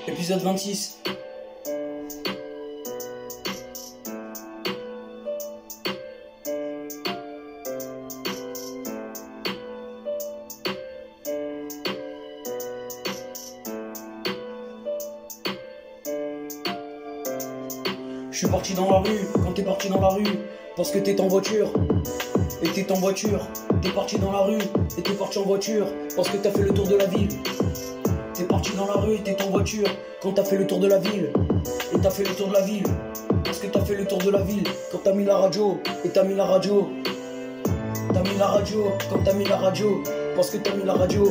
Épisode 26. Je suis parti dans la rue, quand t'es parti dans la rue, parce que t'es en voiture, et t'es en voiture. T'es parti dans la rue, et t'es parti en voiture, parce que t'as fait le tour de la ville. T'es parti dans la rue, et t'es en voiture, quand t'as fait le tour de la ville, et t'as fait le tour de la ville, parce que t'as fait le tour de la ville, quand t'as mis la radio, et t'as mis la radio. T'as mis la radio, quand t'as mis la radio, parce que t'as mis la radio,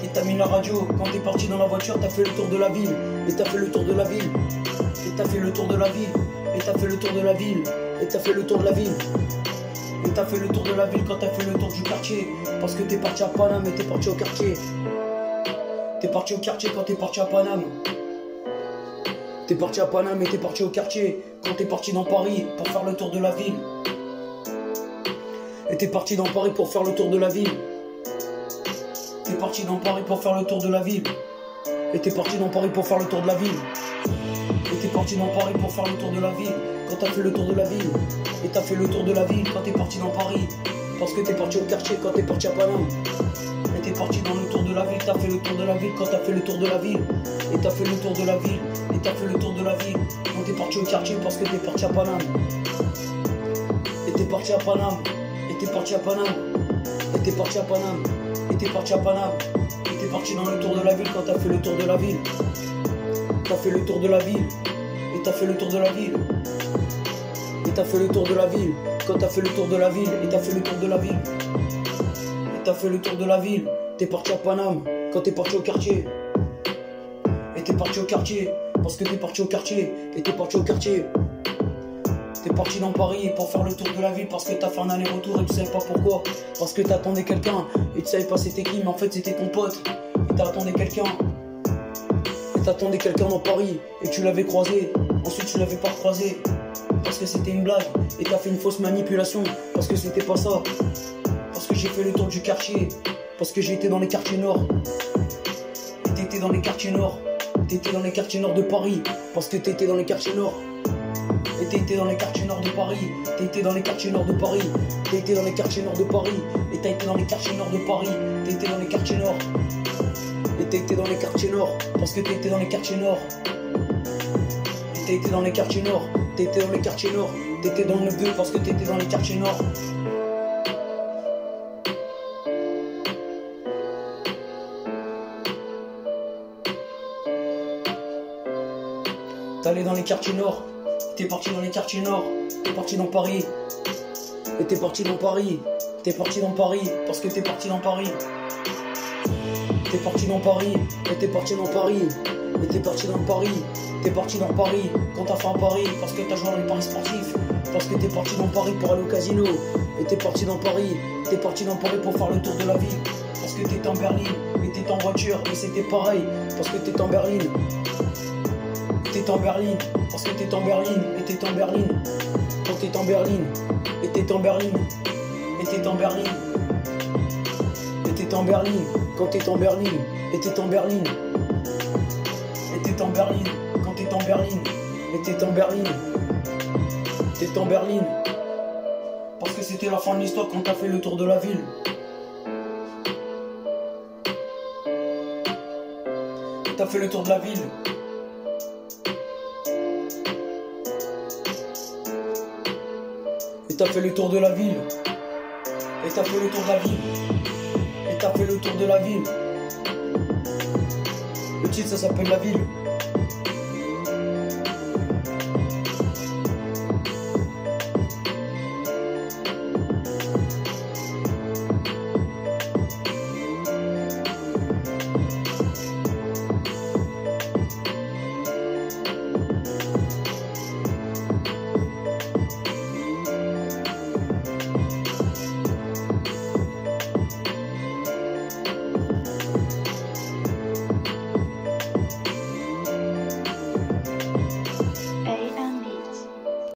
et t'as mis la radio. Quand t'es parti dans la voiture, t'as fait le tour de la ville, et t'as fait le tour de la ville, et t'as fait le tour de la ville, et t'as fait le tour de la ville, et t'as fait le tour de la ville, et t'as fait le tour de la ville quand t'as fait le tour du quartier, parce que t'es parti à Paname et t'es parti au quartier. T'es parti au quartier quand t'es parti à Paname. T'es parti à Paname et t'es parti au quartier quand t'es parti dans Paris pour faire le tour de la ville. Et t'es parti dans Paris pour faire le tour de la ville. T'es parti dans Paris pour faire le tour de la ville. Et t'es parti dans Paris pour faire le tour de la ville. Et t'es parti dans Paris pour faire le tour de la ville quand t'as fait le tour de la ville. Et t'as fait le tour de la ville quand t'es parti dans Paris, parce que t'es parti au quartier quand t'es parti à Paname. Et t'es parti dans le tour de la ville, t'as fait le tour de la ville quand t'as fait le tour de la ville. Et t'as fait le tour de la ville, et t'as fait le tour de la ville quand t'es parti au quartier parce que t'es parti à Paname. Et t'es parti à Paname, et t'es parti à Paname, et t'es parti à Paname, et t'es parti à Paname. Et t'es parti dans le tour de la ville quand t'as fait le tour de la ville. T'as fait le tour de la ville, et t'as fait le tour de la ville. Et t'as fait le tour de la ville quand t'as fait le tour de la ville, et t'as fait le tour de la ville. Et t'as fait le tour de la ville, t'es parti à Paname quand t'es parti au quartier. Et t'es parti au quartier parce que t'es parti au quartier, et t'es parti au quartier. T'es parti dans Paris pour faire le tour de la ville parce que t'as fait un aller-retour et tu savais pas pourquoi. Parce que t'attendais quelqu'un et tu savais pas c'était qui, mais en fait c'était ton pote. Et t'attendais quelqu'un. Et t'attendais quelqu'un dans Paris et tu l'avais croisé. Ensuite tu l'avais pas croisé parce que c'était une blague. Et t'as fait une fausse manipulation parce que c'était pas ça. Parce que j'ai fait le tour du quartier, parce que j'ai été dans les quartiers nord. Et t'étais dans les quartiers nord. T'étais dans les quartiers nord de Paris, parce que t'étais dans les quartiers nord. Et t'étais dans les quartiers nord de Paris. T'étais dans les quartiers nord de Paris. T'étais dans les quartiers nord de Paris. Et t'as été dans les quartiers nord de Paris. T'étais dans les quartiers nord. Et t'étais dans les quartiers nord, parce que t'étais dans les quartiers nord. Et t'étais dans les quartiers nord. T'étais dans les quartiers nord. T'étais dans le 9-2 parce que t'étais dans les quartiers nord. T'allais dans les quartiers nord, t'es parti dans les quartiers nord, t'es parti dans Paris, et t'es parti dans Paris, t'es parti dans Paris, parce que t'es parti dans Paris. T'es parti dans Paris, et t'es parti dans Paris, et t'es parti dans Paris, t'es parti dans Paris, quand t'as fait un pari, parce que t'as joué dans les paris sportifs, parce que t'es parti dans Paris pour aller au casino, et t'es parti dans Paris, t'es parti dans Paris pour faire le tour de la ville, parce que t'étais en Berlin, et t'étais en voiture, et c'était pareil, parce que t'étais en Berlin. T'es en Berlin, parce que t'es en Berlin, et t'es en Berlin, quand t'es en Berlin, et t'es en Berlin, et t'es en Berlin, et t'es en Berlin, quand t'es en Berlin, et t'es en Berlin, et t'es en Berlin, quand t'es en Berlin, et t'es en Berlin, t'es en Berlin, parce que c'était la fin de l'histoire quand t'as fait le tour de la ville. T'as fait le tour de la ville. Et t'as fait le tour de la ville. Et t'as fait le tour de la ville. Et t'as fait le tour de la ville. Le titre ça s'appelle La Ville.